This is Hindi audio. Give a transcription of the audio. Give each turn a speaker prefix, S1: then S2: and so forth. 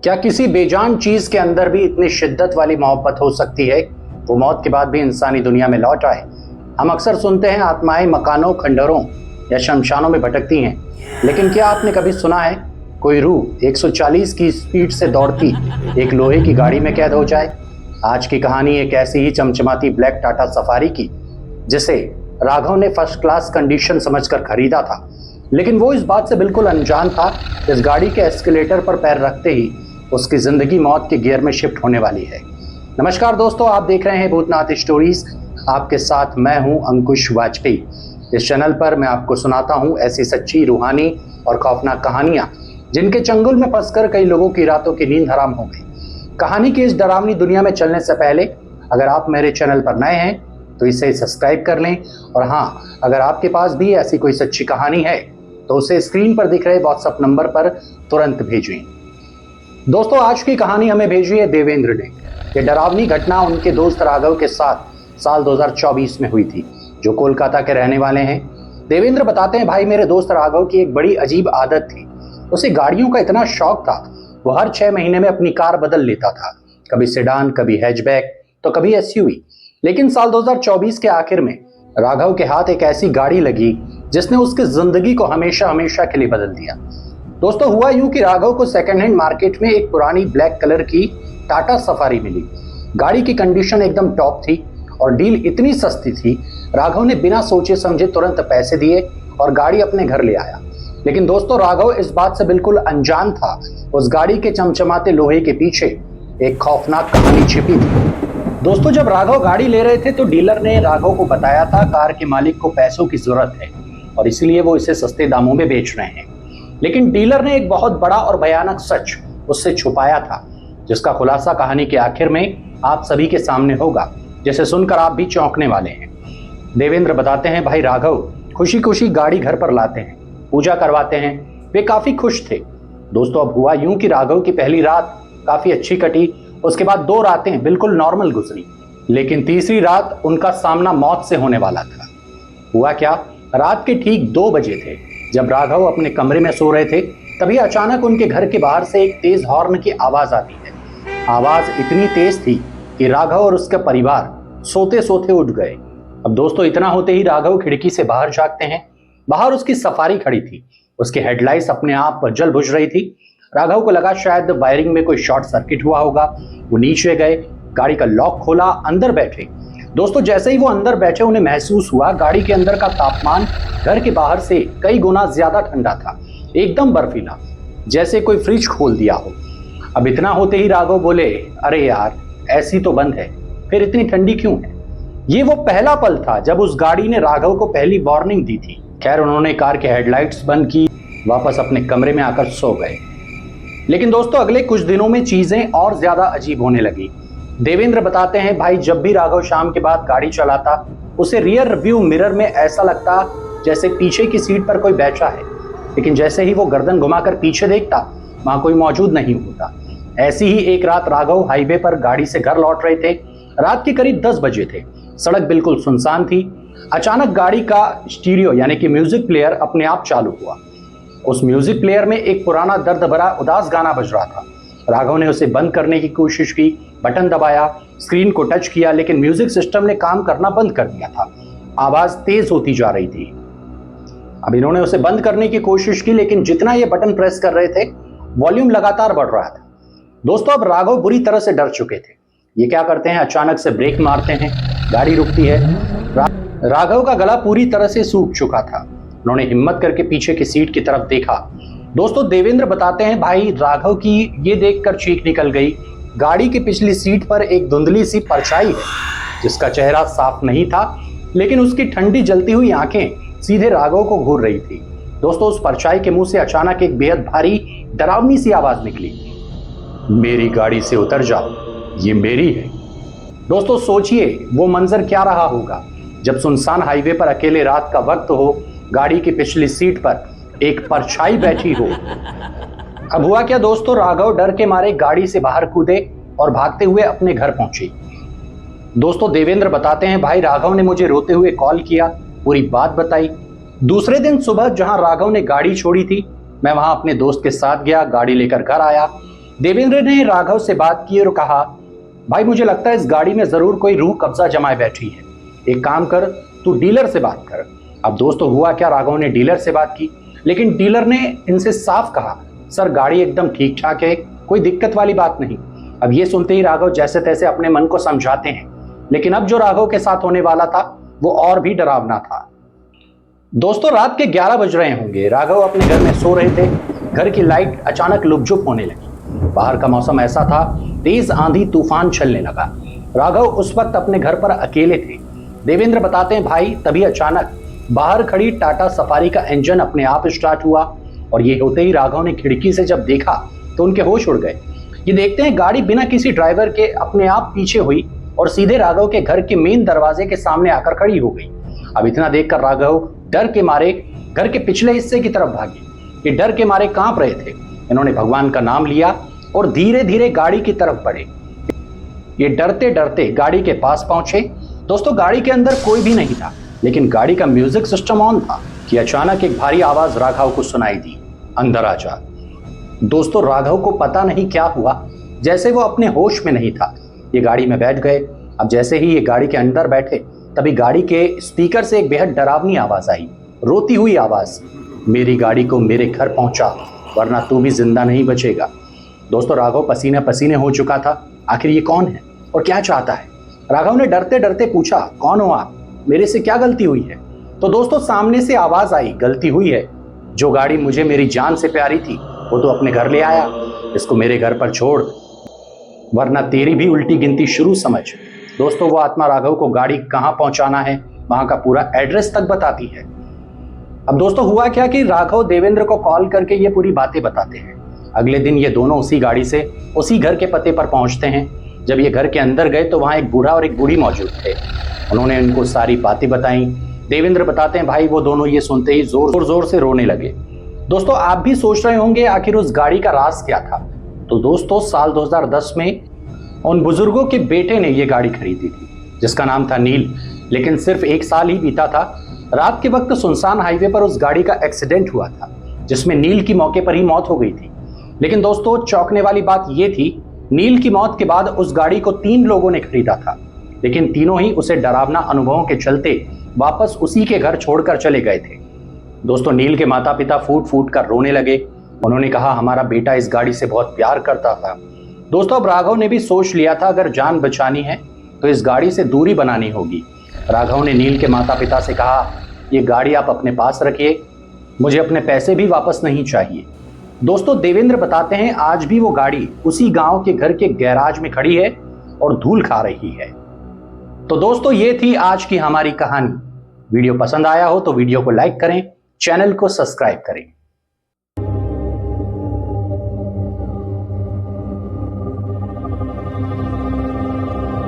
S1: क्या किसी बेजान चीज के अंदर भी इतनी शिद्दत वाली मोहब्बत हो सकती है वो मौत के बाद भी इंसानी दुनिया में लौट आए। हम अक्सर सुनते हैं आत्माएं मकानों, खंडहरों या शमशानों में भटकती हैं, लेकिन क्या आपने कभी सुना है कोई रूह 140 की स्पीड से दौड़ती एक लोहे की गाड़ी में कैद हो जाए। आज की कहानी एक ऐसी ही चमचमाती ब्लैक टाटा सफारी की, जिसे राघव ने फर्स्ट क्लास कंडीशन समझकर खरीदा था, लेकिन वो इस बात से बिल्कुल अनजान था इस गाड़ी के एस्केलेटर पर पैर रखते ही उसकी जिंदगी मौत के गियर में शिफ्ट होने वाली है। नमस्कार दोस्तों, आप देख रहे हैं भूतनाथ स्टोरीज। आपके साथ मैं हूं अंकुश वाजपेयी। इस चैनल पर मैं आपको सुनाता हूं ऐसी सच्ची, रूहानी और खौफनाक कहानियां जिनके चंगुल में फंसकर कई लोगों की रातों की नींद हराम हो गई। कहानी की इस डरावनी दुनिया में चलने से पहले अगर आप मेरे चैनल पर नए हैं तो इसे सब्सक्राइब कर लें, और हाँ, अगर आपके पास भी ऐसी कोई सच्ची कहानी है तो उसे स्क्रीन पर दिख रहे व्हाट्सएप नंबर पर तुरंत भेजें। दोस्तों, आज की कहानी हमें भेजी है देवेंद्र ने। यह डरावनी घटना उनके दोस्त राघव के साथ साल 2024 में हुई थी, जो कोलकाता के रहने वाले हैं। देवेंद्र बताते हैं, भाई मेरे दोस्त राघव की एक बड़ी अजीब आदत थी। उसे गाड़ियों का इतना शौक था, वो हर 6 महीने में अपनी कार बदल लेता था, कभी सेडान, कभी हैचबैक, तो कभी एसयूवी। लेकिन साल 2024 के आखिर में राघव के हाथ एक ऐसी गाड़ी लगी जिसने उसकी जिंदगी को हमेशा हमेशा के लिए बदल दिया। दोस्तों, हुआ यूं कि राघव को सेकंड हैंड मार्केट में एक पुरानी ब्लैक कलर की टाटा सफारी मिली। गाड़ी की कंडीशन एकदम टॉप थी और डील इतनी सस्ती थी, राघव ने बिना सोचे समझे तुरंत पैसे दिए और गाड़ी अपने घर ले आया। लेकिन दोस्तों, राघव इस बात से बिल्कुल अनजान था उस गाड़ी के चमचमाते लोहे के पीछे एक खौफनाक कहानी छिपी थी। दोस्तों, जब राघव गाड़ी ले रहे थे तो डीलर ने राघव को बताया था कार के मालिक को पैसों की जरूरत है और इसलिए वो इसे सस्ते दामों में बेच रहे हैं। लेकिन डीलर ने एक बहुत बड़ा और भयानक सच उससे छुपाया था, जिसका खुलासा कहानी के आखिर में आप सभी के सामने होगा, जिसे सुनकर आप भी चौंकने वाले हैं। देवेंद्र बताते हैं, भाई राघव खुशी खुशी गाड़ी घर पर लाते हैं, पूजा करवाते हैं, वे काफी खुश थे। दोस्तों, अब हुआ यूं कि राघव की पहली रात काफी अच्छी कटी, उसके बाद 2 रातें बिल्कुल नॉर्मल गुजरी, लेकिन तीसरी रात उनका सामना मौत से होने वाला था। हुआ क्या, रात के ठीक 2 बजे थे जब राघव अपने कमरे में सो रहे थे, तभी अचानक उनके घर के बाहर से एक तेज हॉर्न की आवाज आती है। आवाज इतनी तेज थी कि राघव और उसका परिवार सोते सोते उठ गए। अब दोस्तों, इतना होते ही राघव खिड़की से बाहर झांकते हैं। बाहर उसकी सफारी खड़ी थी, उसकी हेडलाइट्स अपने आप जल बुझ रही थी। राघव को लगा शायद वायरिंग में कोई शॉर्ट सर्किट हुआ होगा। वो नीचे गए, गाड़ी का लॉक खोला, अंदर बैठे। दोस्तों, जैसे ही वो अंदर बैठे उन्हें महसूस हुआ गाड़ी के अंदर का तापमान घर के बाहर से कई गुना ज्यादा ठंडा था, एकदम बर्फीला, जैसे कोई फ्रिज खोल दिया हो। अब इतना होते ही राघव बोले, अरे यार, ऐसी तो बंद है, फिर इतनी ठंडी क्यों है। ये वो पहला पल था जब उस गाड़ी ने राघव को पहली वार्निंग दी थी। खैर, उन्होंने कार के हेडलाइट्स बंद की, वापस अपने कमरे में आकर सो गए। लेकिन दोस्तों, अगले कुछ दिनों में चीजें और ज्यादा अजीब होने लगी। देवेंद्र बताते हैं, भाई जब भी राघव शाम के बाद गाड़ी चलाता, उसे रियर व्यू मिरर में ऐसा लगता जैसे पीछे की सीट पर कोई बैठा है, लेकिन जैसे ही वो गर्दन घुमाकर पीछे देखता, वहां कोई मौजूद नहीं होता। ऐसी ही एक रात राघव हाईवे पर गाड़ी से घर लौट रहे थे। रात के करीब 10 बजे थे, सड़क बिल्कुल सुनसान थी। अचानक गाड़ी का स्टीरियो यानी कि म्यूजिक प्लेयर अपने आप चालू हुआ। उस म्यूजिक प्लेयर में एक पुराना दर्द भरा उदास गाना बज रहा था। राघव ने उसे बंद करने की कोशिश की, बटन दबाया, स्क्रीन को टच किया, लेकिन म्यूजिक सिस्टम ने काम करना बंद कर दिया था। आवाज तेज होती जा रही थी। अब इन्होंने उसे बंद करने की कोशिश की, लेकिन जितना ये बटन प्रेस कर रहे थे, वॉल्यूम लगातार बढ़ रहा था। दोस्तों, अब राघव बुरी तरह से डर चुके थे। ये क्या करते हैं, अचानक से ब्रेक मारते हैं, गाड़ी रुकती है। राघव का गला पूरी तरह से सूख चुका था। उन्होंने हिम्मत करके पीछे की सीट की तरफ देखा। दोस्तों, देवेंद्र बताते हैं, भाई राघव की ये देखकर चीख निकल गई। गाड़ी की पिछली सीट पर एक धुंधली सी परछाई है, जिसका चेहरा साफ नहीं था, लेकिन उसकी ठंडी जलती हुई आंखें सीधे राघव को घूर रही थी। दोस्तों, उस परछाई के मुंह से अचानक एक बेहद भारी डरावनी सी आवाज निकली, मेरी गाड़ी से उतर जाओ, ये मेरी है। दोस्तों, सोचिए वो मंजर क्या रहा होगा जब सुनसान हाईवे पर अकेले रात का वक्त हो, गाड़ी की पिछली सीट पर एक परछाई बैठी हो। अब हुआ क्या दोस्तों, राघव डर के मारे गाड़ी से बाहर कूदे और भागते हुए अपने घर पहुंचे। दोस्तों, देवेंद्र बताते हैं, भाई राघव ने मुझे रोते हुए कॉल किया, पूरी बात बताई। दूसरे दिन सुबह जहां राघव ने गाड़ी छोड़ी थी, मैं वहां अपने दोस्त के साथ गया, गाड़ी लेकर घर आया। देवेंद्र ने राघव से बात की और कहा, भाई मुझे लगता है इस गाड़ी में जरूर कोई रूह कब्जा जमाए बैठी है, एक काम कर, तू डीलर से बात कर। अब दोस्तों हुआ क्या, राघव ने डीलर से बात की, लेकिन डीलर ने इनसे साफ कहा, सर गाड़ी एकदम ठीक ठाक है, कोई दिक्कत वाली बात नहीं। अब ये सुनते ही राघव जैसे तैसे अपने मन को समझाते हैं, लेकिन अब जो राघव के साथ होने वाला था वो और भी डरावना था। दोस्तों रात के 11 बज रहे होंगे, राघव अपने घर में सो रहे थे। घर की लाइट अचानक लुपझुप होने लगी। बाहर का मौसम ऐसा था, तेज आंधी तूफान चलने लगा। राघव उस वक्त अपने घर पर अकेले थे। देवेंद्र बताते हैं, भाई तभी अचानक बाहर खड़ी टाटा सफारी का इंजन अपने आप स्टार्ट हुआ और ये होते ही राघव ने खिड़की से जब देखा तो उनके होश उड़ गए। ये देखते हैं गाड़ी बिना किसी ड्राइवर के अपने आप पीछे हुई और सीधे राघव के घर के मेन दरवाजे के सामने आकर खड़ी हो गई। अब इतना देखकर राघव डर के मारे घर के पिछले हिस्से की तरफ भागे। ये डर के मारे कांप रहे थे। इन्होंने भगवान का नाम लिया और धीरे धीरे गाड़ी की तरफ बढ़े। ये डरते डरते गाड़ी के पास पहुंचे। दोस्तों गाड़ी के अंदर कोई भी नहीं था, लेकिन गाड़ी का म्यूजिक सिस्टम ऑन था कि अचानक एक भारी आवाज राघव को सुनाई दी, अंदर आ जा। दोस्तों राघव को पता नहीं क्या हुआ, जैसे वो अपने होश में नहीं था। ये गाड़ी में बैठ गए। अब जैसे ही ये गाड़ी के अंदर बैठे तभी गाड़ी के स्पीकर से एक बेहद डरावनी आवाज आई, रोती हुई आवाज, मेरी गाड़ी को मेरे घर पहुंचा वरना तू भी जिंदा नहीं बचेगा। दोस्तों राघव पसीने पसीने हो चुका था। आखिर ये कौन है और क्या चाहता है? राघव ने डरते डरते पूछा, कौन हो आप, मेरे से क्या गलती हुई है? तो दोस्तों सामने से आवाज आई, गलती हुई है, जो गाड़ी मुझे मेरी जान से प्यारी थी वो तो अपने घर ले आया, इसको मेरे घर पर छोड़ वरना तेरी भी उल्टी गिनती शुरू समझ। दोस्तों वो आत्मा राघव को गाड़ी कहाँ पहुंचाना है वहां का पूरा एड्रेस तक बताती है। अब दोस्तों हुआ क्या कि राघव देवेंद्र को कॉल करके ये पूरी बातें बताते हैं। अगले दिन ये दोनों उसी गाड़ी से उसी घर के पते पर पहुंचते हैं। जब ये घर के अंदर गए तो वहां एक बूढ़ा और एक बूढ़ी मौजूद थे। उन्होंने इनको सारी बातें बताई। देवेंद्र बताते हैं, भाई वो दोनों ये सुनते ही जोर जोर से रोने लगे। दोस्तों आप भी सोच रहे होंगे आखिर उस गाड़ी का राज क्या था। तो दोस्तों साल 2010 में उन बुजुर्गों के बेटे ने ये गाड़ी खरीदी थी जिसका नाम था नील। लेकिन सिर्फ एक साल ही बीता था, रात के वक्त सुनसान हाईवे पर उस गाड़ी का एक्सीडेंट हुआ था जिसमें नील की मौके पर ही मौत हो गई थी। लेकिन दोस्तों चौंकने वाली बात यह थी, नील की मौत के बाद उस गाड़ी को 3 लोगों ने खरीदा था, लेकिन तीनों ही उसे डरावना अनुभवों के चलते वापस उसी के घर छोड़कर चले गए थे। दोस्तों नील के माता पिता फूट फूट कर रोने लगे। उन्होंने कहा, हमारा बेटा इस गाड़ी से बहुत प्यार करता था। दोस्तों अब राघव ने भी सोच लिया था, अगर जान बचानी है तो इस गाड़ी से दूरी बनानी होगी। राघव ने नील के माता पिता से कहा, ये गाड़ी आप अपने पास रखिए, मुझे अपने पैसे भी वापस नहीं चाहिए। दोस्तों देवेंद्र बताते हैं, आज भी वो गाड़ी उसी गांव के घर के गैराज में खड़ी है और धूल खा रही है। तो दोस्तों ये थी आज की हमारी कहानी। वीडियो पसंद आया हो तो वीडियो को लाइक करें, चैनल को सब्सक्राइब करें।